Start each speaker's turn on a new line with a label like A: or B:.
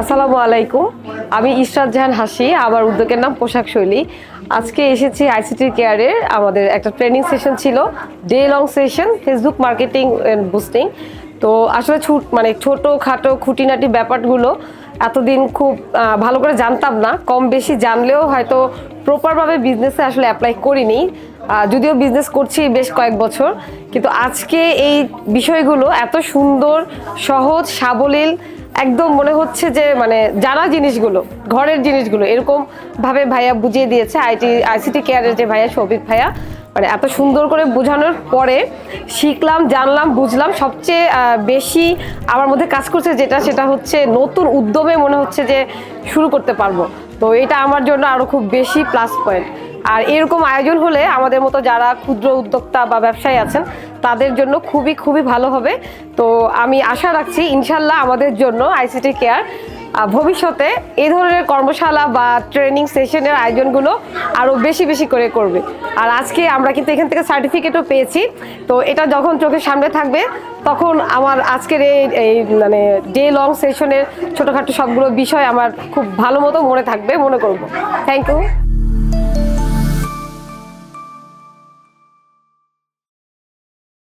A: আসসালামু আলাইকুম। আমি ইশরাত জাহান হাসি। আমার উদ্যোগের নাম পোশাক শৈলী। আজকে এসেছি আইসিটি কেয়ারের আমাদের একটা ট্রেনিং সেশন ছিল, day long session, Facebook marketing and boosting. তো আসলে ছোটোখাটো খুঁটিনাটি ব্যাপারগুলো এতদিন খুব ভালো করে জানতাম না, কম বেশি জানলেও হয়তো প্রপারভাবে বিজনেসে আসলে অ্যাপ্লাই করিনি। যদিও বিজনেস করছি বেশ কয়েক বছর, কিন্তু আজকে এই বিষয়গুলো এত সুন্দর, সহজ, সাবলীল, একদম মনে হচ্ছে যে মানে জানা জিনিসগুলো, ঘরের জিনিসগুলো এরকম ভাবে ভাইয়া বুঝিয়ে দিয়েছে। আইসিটি কেয়ারের যে ভাইয়া, শৌভিক ভাইয়া, মানে এত সুন্দর করে বোঝানোর পরে শিখলাম, জানলাম, বুঝলাম। সবচেয়ে বেশি আমার মধ্যে কাজ করছে সেটা হচ্ছে নতুন উদ্যমে মনে হচ্ছে যে শুরু করতে পারবো। তো এটা আমার জন্য আরো খুব বেশি প্লাস পয়েন্ট। আর এরকম আয়োজন হলে আমাদের মতো যারা ক্ষুদ্র উদ্যোক্তা বা ব্যবসায়ী আছেন তাদের জন্য খুবই খুবই ভালো হবে। তো আমি আশা রাখছি ইনশাল্লাহ আমাদের জন্য আইসিটি কেয়ার ভবিষ্যতে এই ধরনের কর্মশালা বা ট্রেনিং সেশনের আয়োজনগুলো আরও বেশি বেশি করে করবে। আর আজকে আমরা কিন্তু এখান থেকে সার্টিফিকেটও পেয়েছি। তো এটা যখন চোখের সামনে থাকবে তখন আমার আজকের এই মানে ডে লং সেশনের ছোটোখাটো সবগুলো বিষয় আমার খুব ভালো মতো মনে থাকবে, মনে করব। Thank you.